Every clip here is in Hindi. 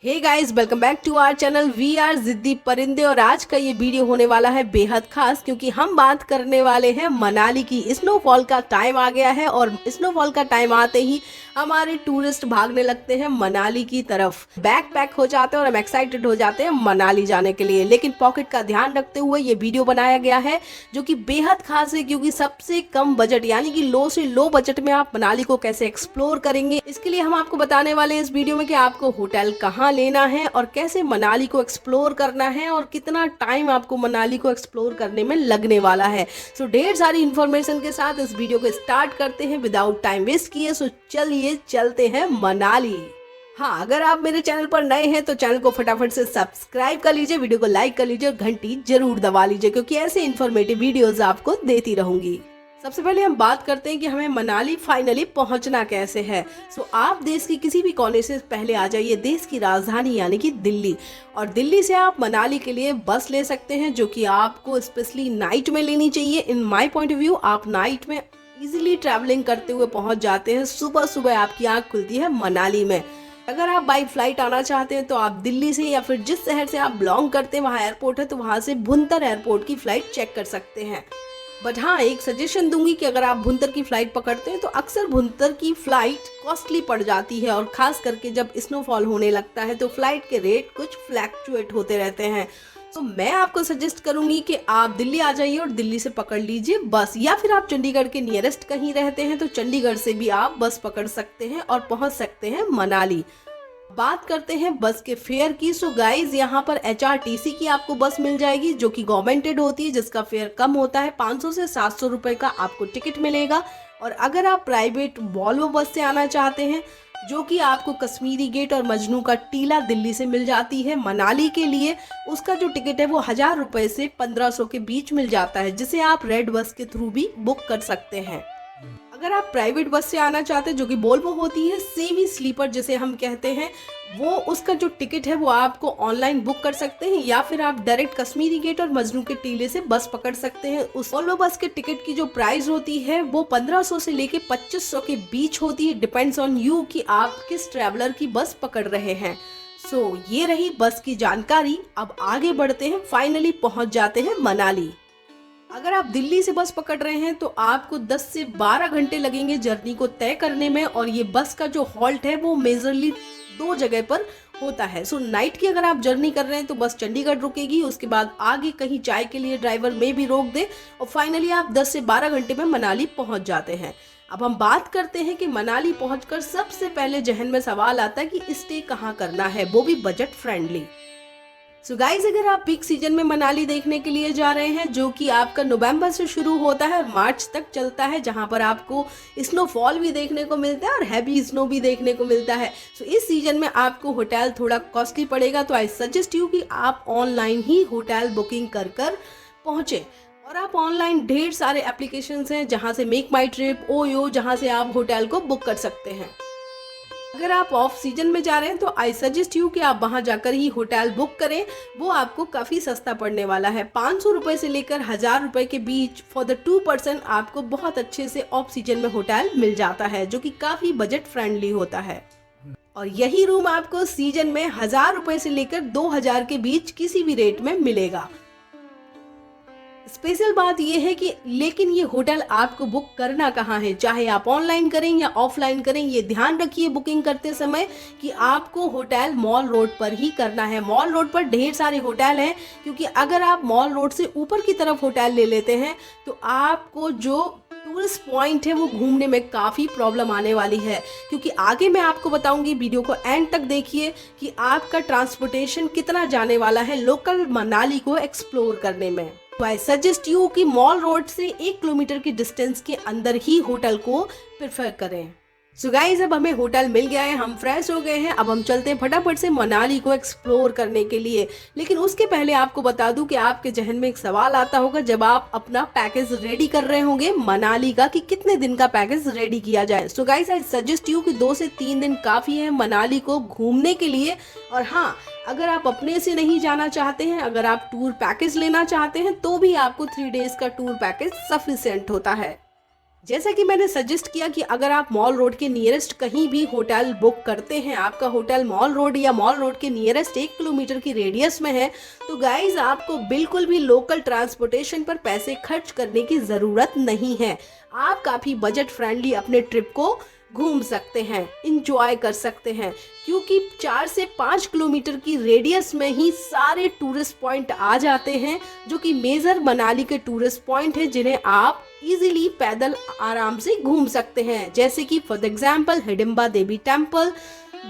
Hey guys, welcome back to our channel we are Ziddi Parinde. और आज का ये वीडियो होने वाला है बेहद खास, क्योंकि हम बात करने वाले हैं मनाली की। स्नोफॉल का टाइम आ गया है और स्नोफॉल का टाइम आते ही हमारे टूरिस्ट भागने लगते हैं मनाली की तरफ। बैग पैक हो जाते हैं और हम एक्साइटेड हो जाते हैं मनाली जाने के लिए। लेकिन पॉकेट का ध्यान रखते हुए ये वीडियो बनाया गया है जो कि बेहद खास है, क्योंकि सबसे कम बजट यानी कि लो से लो बजट में आप मनाली को कैसे एक्सप्लोर करेंगे, इसके लिए हम आपको बताने वाले हैं इस वीडियो में कि आपको होटल कहाँ लेना है और कैसे मनाली को एक्सप्लोर करना है और कितना टाइम आपको मनाली को एक्सप्लोर करने में लगने वाला है। सो ढेर सारी इन्फॉर्मेशन के साथ इस वीडियो को स्टार्ट करते हैं विदाउट टाइम वेस्ट किए। सो चलिए चलते हैं मनाली। हाँ, अगर आप मेरे चैनल पर नए हैं तो चैनल को फटाफट से सब्सक्राइब कर लीजिए, वीडियो को लाइक कर लीजिए और घंटी जरूर दबा लीजिए, क्योंकि ऐसे इन्फॉर्मेटिव वीडियोस आपको देती रहूंगी। सबसे पहले हम बात करते हैं कि हमें मनाली फाइनली पहुंचना कैसे है। सो आप देश के किसी भी कोने से पहले आ जाइए देश की राजधानी यानी कि दिल्ली, और दिल्ली से आप मनाली के लिए बस ले सकते हैं, जो कि आपको स्पेशली नाइट में लेनी चाहिए। In my point of view आप नाइट में इजीली ट्रैवलिंग करते हुए पहुंच जाते हैं। सुबह सुबह आपकी आंख खुलती है मनाली में। अगर आप बाई फ्लाइट आना चाहते हैं तो आप दिल्ली से या फिर जिस शहर से आप बिलोंग करते हैं वहाँ एयरपोर्ट है, तो वहाँ से भुंतर एयरपोर्ट की फ्लाइट चेक कर सकते हैं। बट हाँ, एक सजेशन दूंगी कि अगर आप भुंतर की फ्लाइट पकड़ते हैं तो अक्सर भुंतर की फ्लाइट कॉस्टली पड़ जाती है, और खास करके जब स्नोफॉल होने लगता है तो फ्लाइट के रेट कुछ फ्लैक्चुएट होते रहते हैं। तो मैं आपको सजेस्ट करूंगी कि आप दिल्ली आ जाइए और दिल्ली से पकड़ लीजिए बस, या फिर आप चंडीगढ़ के नियरेस्ट कहीं रहते हैं तो चंडीगढ़ से भी आप बस पकड़ सकते हैं और पहुंच सकते हैं मनाली। बात करते हैं बस के फेयर की। सो गाइज, यहाँ पर HRTC की आपको बस मिल जाएगी जो कि गवर्नमेंटेड होती है, जिसका फेयर कम होता है। 500 से 700 रुपए का आपको टिकट मिलेगा। और अगर आप प्राइवेट वॉल्वो बस से आना चाहते हैं, जो कि आपको कश्मीरी गेट और मजनू का टीला दिल्ली से मिल जाती है मनाली के लिए, उसका जो टिकट है वो 1000 रुपए से 1500 के बीच मिल जाता है, जिसे आप रेड बस के थ्रू भी बुक कर सकते हैं। अगर आप प्राइवेट बस से आना चाहते हैं, जो कि वोल्वो होती है, सेमी स्लीपर जिसे हम कहते हैं, वो उसका जो टिकट है वो आपको ऑनलाइन बुक कर सकते हैं, या फिर आप डायरेक्ट कश्मीरी गेट और मजनू के टीले से बस पकड़ सकते हैं। उस वोल्वो बस के टिकट की जो प्राइस होती है वो 1500 से लेके 2500 के बीच होती है। डिपेंड्स ऑन यू कि आप किस ट्रैवलर की बस पकड़ रहे हैं। सो ये रही बस की जानकारी। अब आगे बढ़ते हैं, फाइनली पहुंच जाते हैं मनाली। अगर आप दिल्ली से बस पकड़ रहे हैं तो आपको 10 से 12 घंटे लगेंगे जर्नी को तय करने में, और ये बस का जो हॉल्ट है वो मेजरली 2 जगह पर होता है। सो नाइट की अगर आप जर्नी कर रहे हैं तो बस चंडीगढ़ रुकेगी, उसके बाद आगे कहीं चाय के लिए ड्राइवर में भी रोक दे, और फाइनली आप 10 से 12 घंटे में मनाली पहुंच जाते हैं। अब हम बात करते हैं कि मनाली पहुंचकर सबसे पहले जहन में सवाल आता है कि स्टे कहाँ करना है, वो भी बजट फ्रेंडली। सो गाइज, अगर आप पीक सीजन में मनाली देखने के लिए जा रहे हैं, जो कि आपका नवंबर से शुरू होता है और मार्च तक चलता है, जहां पर आपको स्नोफॉल भी देखने को मिलता है और हैवी स्नो भी देखने को मिलता है। सो इस सीजन में आपको होटल थोड़ा कॉस्टली पड़ेगा, तो आई सजेस्ट यू कि आप ऑनलाइन ही होटल बुकिंग कर पहुंचे। और आप ऑनलाइन ढेर सारे एप्लीकेशंस हैं, जहां से मेक माई ट्रिप, ओयो, जहां से आप होटल को बुक कर सकते हैं। अगर आप ऑफ सीजन में जा रहे हैं तो आई सजेस्ट यू कि आप वहां जाकर ही होटल बुक करें। वो आपको काफी सस्ता पड़ने वाला है। 500 रुपए से लेकर 1000 रुपए के बीच फॉर द 2 पर्सन आपको बहुत अच्छे से ऑफ सीजन में होटल मिल जाता है, जो कि काफी बजट फ्रेंडली होता है। और यही रूम आपको सीजन में 1000 रुपए से लेकर 2000 के बीच किसी भी रेट में मिलेगा। स्पेशल बात यह है कि लेकिन ये होटल आपको बुक करना कहाँ है, चाहे आप ऑनलाइन करें या ऑफलाइन करें, ये ध्यान रखिए बुकिंग करते समय कि आपको होटल मॉल रोड पर ही करना है। मॉल रोड पर ढेर सारे होटल हैं, क्योंकि अगर आप मॉल रोड से ऊपर की तरफ होटल ले लेते हैं तो आपको जो टूरिस्ट पॉइंट है वो घूमने में काफ़ी प्रॉब्लम आने वाली है। क्योंकि आगे मैं आपको बताऊंगी, वीडियो को एंड तक देखिए कि आपका ट्रांसपोर्टेशन कितना जाने वाला है लोकल मनाली को एक्सप्लोर करने में। तो आई सजेस्ट यू कि मॉल रोड से 1 किलोमीटर की डिस्टेंस के अंदर ही होटल को प्रेफर करें। सो गाइज, अब हमें होटल मिल गया है, हम फ्रेश हो गए हैं। अब हम चलते हैं फटाफट से मनाली को एक्सप्लोर करने के लिए। लेकिन उसके पहले आपको बता दूं कि आपके जहन में एक सवाल आता होगा जब आप अपना पैकेज रेडी कर रहे होंगे मनाली का, कि कितने दिन का पैकेज रेडी किया जाए। So guys, I suggest you कि 2 से 3 दिन काफ़ी है मनाली को घूमने के लिए। और हाँ, अगर आप अपने से नहीं जाना चाहते हैं, अगर आप टूर पैकेज लेना चाहते हैं, तो भी आपको 3 डेज का टूर पैकेज सफिशिएंट होता है। जैसा कि मैंने सजेस्ट किया कि अगर आप मॉल रोड के नियरेस्ट कहीं भी होटल बुक करते हैं, आपका होटल मॉल रोड या मॉल रोड के नियरेस्ट 1 किलोमीटर की रेडियस में है, तो गाइज आपको बिल्कुल भी लोकल ट्रांसपोर्टेशन पर पैसे खर्च करने की ज़रूरत नहीं है। आप काफ़ी बजट फ्रेंडली अपने ट्रिप को घूम सकते हैं, इंजॉय कर सकते हैं, क्योंकि 4 से 5 किलोमीटर की रेडियस में ही सारे टूरिस्ट पॉइंट आ जाते हैं, जो कि मेजर मनाली के टूरिस्ट पॉइंट हैं, जिन्हें आप इजीली पैदल आराम से घूम सकते हैं। जैसे कि for example Hidimba Devi temple,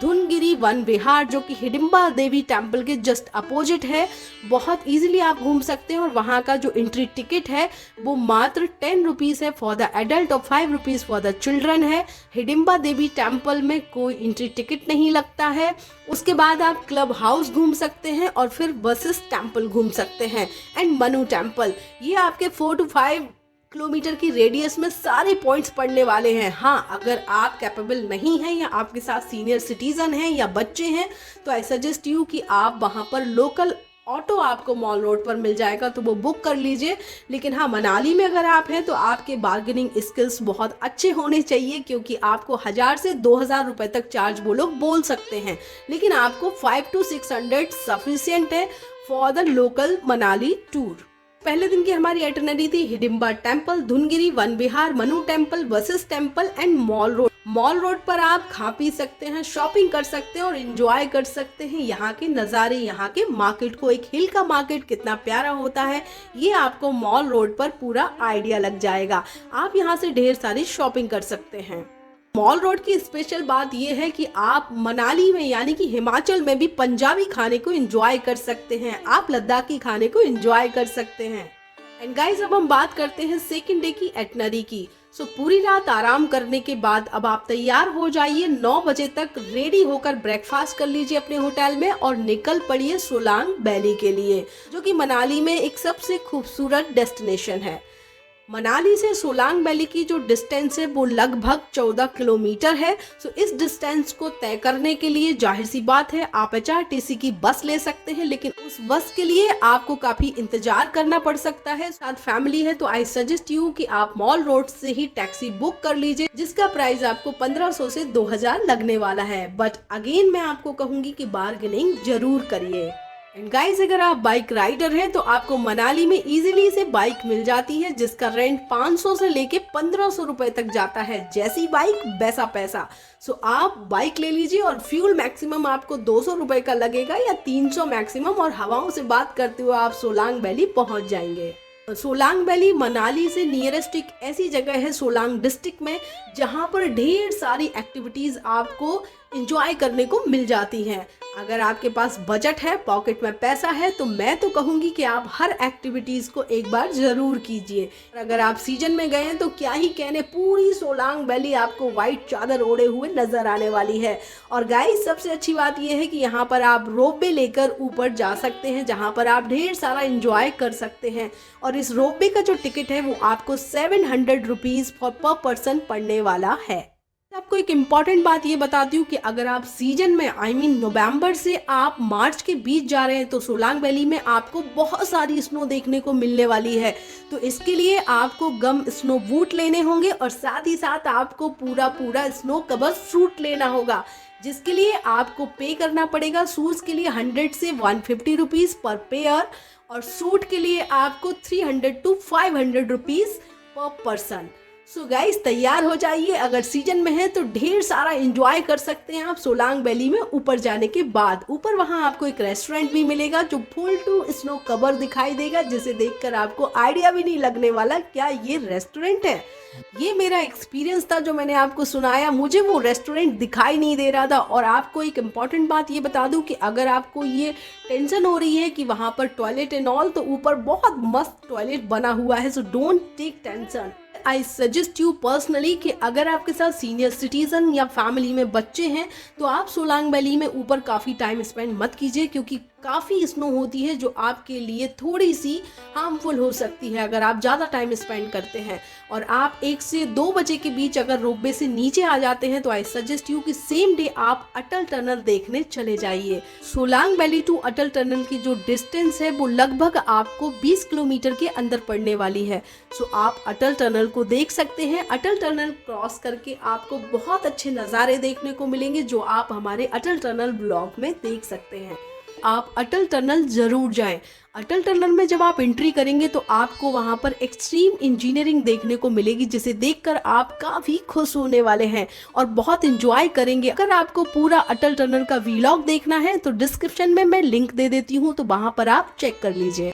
Dhungiri Van Vihar, जो कि हिडिंबा देवी टेम्पल के जस्ट अपोजिट है। बहुत इजीली आप घूम सकते हैं और वहाँ का जो एंट्री टिकट है वो मात्र 10 रुपीज़ है फॉर द एडल्ट और 5 रुपीज़ फॉर द चिल्ड्रन है। हिडिंबा देवी टेम्पल में कोई एंट्री टिकट नहीं लगता है। उसके बाद आप क्लब हाउस घूम सकते हैं और फिर बसेस टेम्पल घूम सकते हैं एंड मनु टेम्पल। ये आपके 4 to 5 किलोमीटर की रेडियस में सारे पॉइंट्स पड़ने वाले हैं। हाँ, अगर आप कैपेबल नहीं हैं या आपके साथ सीनियर सिटीजन हैं या बच्चे हैं, तो आई सजेस्ट यू कि आप वहाँ पर लोकल ऑटो आपको मॉल रोड पर मिल जाएगा, तो वो बुक कर लीजिए। लेकिन हाँ, मनाली में अगर आप हैं तो आपके बार्गेनिंग स्किल्स बहुत अच्छे होने चाहिए, क्योंकि आपको 1000 से 2000 रुपए तक चार्ज वो लोग बोल सकते हैं, लेकिन आपको 500 to 600 सफिशिएंट है for the local Manali tour. पहले दिन की हमारी आइटनरी थी Hidimba temple, Dhungiri Van Vihar, Manu temple, Vashisht temple and Mall Road. Mall Road पर आप खा पी सकते हैं, शॉपिंग कर सकते हैं और एंजॉय कर सकते हैं यहाँ के नज़ारे, यहाँ के मार्केट को। एक हिल का मार्केट कितना प्यारा होता है, ये आपको मॉल रोड पर पूरा आइडिया लग जाएगा। आप यहाँ से ढेर सारी शॉपिंग कर सकते हैं। मॉल रोड की स्पेशल बात यह है कि आप मनाली में यानी कि हिमाचल में भी पंजाबी खाने को एंजॉय कर सकते हैं, आप लद्दाखी खाने को एंजॉय कर सकते हैं। एंड गाइस, अब हम बात करते हैं सेकंड डे की एटनरी की। सो पूरी रात आराम करने के बाद अब आप तैयार हो जाइए। 9 बजे तक रेडी होकर ब्रेकफास्ट कर लीजिए अपने होटल में और निकल पड़िए सोलांग वैली के लिए, जो कि मनाली में एक सबसे खूबसूरत डेस्टिनेशन है। मनाली से सोलांग वैली की जो डिस्टेंस है वो लगभग 14 किलोमीटर है। सो इस डिस्टेंस को तय करने के लिए जाहिर सी बात है आप HRTC की बस ले सकते हैं, लेकिन उस बस के लिए आपको काफी इंतजार करना पड़ सकता है। साथ फैमिली है तो आई सजेस्ट यू कि आप मॉल रोड से ही टैक्सी बुक कर लीजिए, जिसका प्राइस आपको 1500 से 2000 लगने वाला है। बट अगेन मैं आपको कहूंगी कि बार्गेनिंग जरूर करिए। एंड गाइस, अगर आप बाइक राइडर हैं तो आपको मनाली में इजीली से बाइक मिल जाती है, जिसका रेंट 500 से लेके 1500 रुपए तक जाता है। जैसी बाइक वैसा पैसा। सो आप बाइक ले लीजिए और फ्यूल मैक्सिमम आपको 200 रुपए का लगेगा या 300 मैक्सिमम, और हवाओं से बात करते हुए आप सोलांग वैली पहुंच जाएंगे। सोलांग वैली मनाली से नियरेस्ट एक ऐसी जगह है सोलांग डिस्ट्रिक्ट में, जहां पर ढेर सारी एक्टिविटीज आपको एंजॉय करने को मिल जाती हैं। अगर आपके पास बजट है, पॉकेट में पैसा है, तो मैं तो कहूंगी कि आप हर एक्टिविटीज को एक बार जरूर कीजिए। अगर आप सीजन में गए हैं तो क्या ही कहने, पूरी सोलांग वैली आपको व्हाइट चादर ओढ़े हुए नजर आने वाली है। और गाइस, सबसे अच्छी बात यह है कि यहाँ पर आप रोपवे लेकर ऊपर जा सकते हैं, जहाँ पर आप ढेर सारा एंजॉय कर सकते हैं। और इस रोपवे का जो टिकट है वो आपको 700 रुपीज पर पर्सन पड़ने वाला है। आपको एक इम्पॉर्टेंट बात ये बताती हूँ कि अगर आप सीजन में नवंबर से आप मार्च के बीच जा रहे हैं तो सोलांग वैली में आपको बहुत सारी स्नो देखने को मिलने वाली है। तो इसके लिए आपको गम स्नो बूट लेने होंगे और साथ ही साथ आपको पूरा स्नो कवर सूट लेना होगा, जिसके लिए आपको पे करना पड़ेगा। शूज के लिए 100 से 150 रुपीज पर पेयर और सूट के लिए आपको 300 to 500 rupees per person. So guys, तैयार हो जाइए। अगर सीजन में है तो ढेर सारा एंजॉय कर सकते हैं आप सोलांग वैली में ऊपर जाने के बाद। ऊपर वहां आपको एक रेस्टोरेंट भी मिलेगा जो फुल टू स्नो कवर दिखाई देगा, जिसे देखकर आपको आइडिया भी नहीं लगने वाला क्या ये रेस्टोरेंट है। ये मेरा एक्सपीरियंस था जो मैंने आपको सुनाया, मुझे वो रेस्टोरेंट दिखाई नहीं दे रहा था। और आपको एक इम्पॉर्टेंट बात ये बता दूं कि अगर आपको ये टेंशन हो रही है कि वहां पर टॉयलेट एंड ऑल, तो ऊपर बहुत मस्त टॉयलेट बना हुआ है। So don't take tension. I suggest you personally कि अगर आपके साथ सीनियर सिटीजन या फैमिली में बच्चे हैं तो आप सोलांग वैली में ऊपर काफ़ी टाइम स्पेंड मत कीजिए, क्योंकि काफ़ी स्नो होती है जो आपके लिए थोड़ी सी हार्मफुल हो सकती है अगर आप ज़्यादा टाइम स्पेंड करते हैं। और आप 1 से 2 बजे के बीच अगर रोपवे से नीचे आ जाते हैं तो आई सजेस्ट यू कि सेम डे आप अटल टनल देखने चले जाइए। Solang valley to Atal tunnel की जो डिस्टेंस है वो लगभग आपको 20 किलोमीटर के अंदर पड़ने वाली है। सो आप अटल टनल को देख सकते हैं। अटल टनल क्रॉस करके आपको बहुत अच्छे नज़ारे देखने को मिलेंगे जो आप हमारे अटल टनल ब्लॉग में देख सकते हैं। आप अटल टनल जरूर जाएं। अटल टनल में जब आप एंट्री करेंगे तो आपको वहां पर एक्सट्रीम इंजीनियरिंग देखने को मिलेगी जिसे देखकर आप काफी खुश होने वाले हैं और बहुत एंजॉय करेंगे। अगर आपको पूरा अटल टनल का वीलॉग देखना है तो डिस्क्रिप्शन में मैं लिंक दे देती हूँ, तो वहां पर आप चेक कर लीजिए।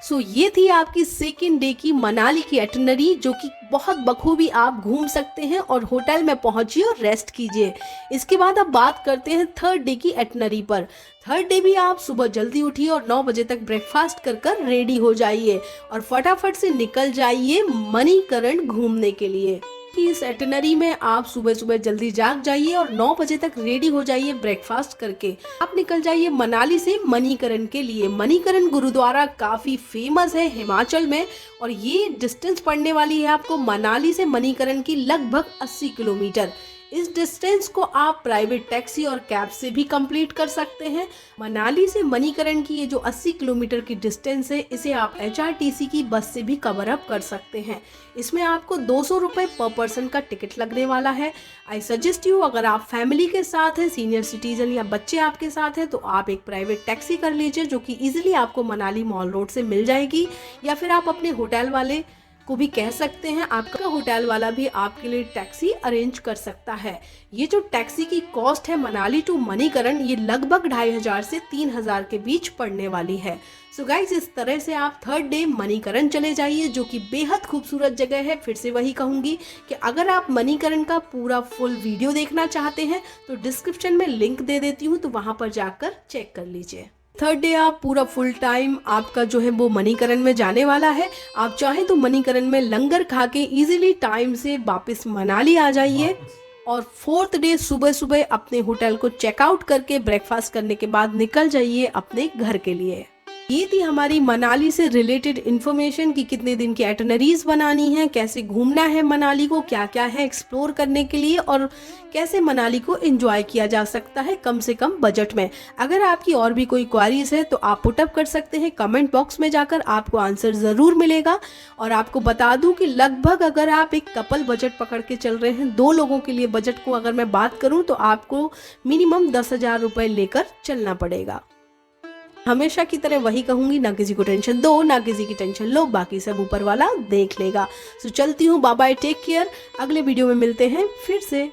सो ये थी आपकी सेकेंड डे की मनाली की एटनरी, जो कि बहुत बखूबी आप घूम सकते हैं और होटल में पहुंचिए और रेस्ट कीजिए। इसके बाद अब बात करते हैं थर्ड डे की एटनरी पर। थर्ड डे भी आप सुबह जल्दी उठिए और 9 बजे तक ब्रेकफास्ट कर रेडी हो जाइए और फटाफट से निकल जाइए मणिकरण घूमने के लिए। कि इस एटनरी में आप सुबह सुबह जल्दी जाग जाइए और 9 बजे तक रेडी हो जाइए ब्रेकफास्ट करके। आप निकल जाइए मनाली से मणिकरण के लिए। मणिकरण गुरुद्वारा काफी फेमस है हिमाचल में और ये डिस्टेंस पड़ने वाली है आपको मनाली से मणिकरण की लगभग 80 किलोमीटर। इस डिस्टेंस को आप प्राइवेट टैक्सी और कैब से भी कंप्लीट कर सकते हैं। मनाली से मणिकरण की ये जो 80 किलोमीटर की डिस्टेंस है इसे आप HRTC की बस से भी कवर अप कर सकते हैं। इसमें आपको 200 रुपये पर पर्सन का टिकट लगने वाला है। आई सजेस्ट यू, अगर आप फैमिली के साथ हैं, सीनियर सिटीजन या बच्चे आपके साथ हैं, तो आप एक प्राइवेट टैक्सी कर लीजिए जो कि इजीली आपको मनाली मॉल रोड से मिल जाएगी, या फिर आप अपने होटल वाले को भी कह सकते हैं, आपका होटल वाला भी आपके लिए टैक्सी अरेंज कर सकता है। ये जो टैक्सी की कॉस्ट है मनाली टू मणिकरण, ये लगभग 2500 से 3000 के बीच पड़ने वाली है। सो गाइज, इस तरह से आप थर्ड डे मणिकरण चले जाइए जो कि बेहद खूबसूरत जगह है। फिर से वही कहूंगी कि अगर आप मणिकरण का पूरा फुल वीडियो देखना चाहते हैं तो डिस्क्रिप्शन में लिंक दे देती हूँ, तो वहां पर जाकर चेक कर लीजिए। थर्ड डे आप पूरा फुल टाइम आपका जो है वो मणिकरण में जाने वाला है। आप चाहें तो मणिकरण में लंगर खा के इजीली टाइम से वापस मनाली आ जाइए और फोर्थ डे सुबह सुबह अपने होटल को चेकआउट करके ब्रेकफास्ट करने के बाद निकल जाइए अपने घर के लिए। ये थी हमारी मनाली से रिलेटेड इन्फॉर्मेशन कि कितने दिन की एटनरीज बनानी है, कैसे घूमना है मनाली को, क्या क्या है एक्सप्लोर करने के लिए और कैसे मनाली को एंजॉय किया जा सकता है कम से कम बजट में। अगर आपकी और भी कोई क्वारीज है तो आप पुटअप कर सकते हैं कमेंट बॉक्स में जाकर, आपको आंसर ज़रूर मिलेगा। और आपको बता दूं कि लगभग अगर आप एक कपल बजट पकड़ के चल रहे हैं, 2 लोगों के लिए बजट को अगर मैं बात करूँ तो आपको मिनिमम 10,000 रुपये लेकर चलना पड़ेगा। हमेशा की तरह वही कहूंगी, ना किसी को टेंशन दो, ना किसी की टेंशन लो, बाकी सब ऊपर वाला देख लेगा। सो चलती हूँ, बाय बाय, टेक केयर। अगले वीडियो में मिलते हैं फिर से।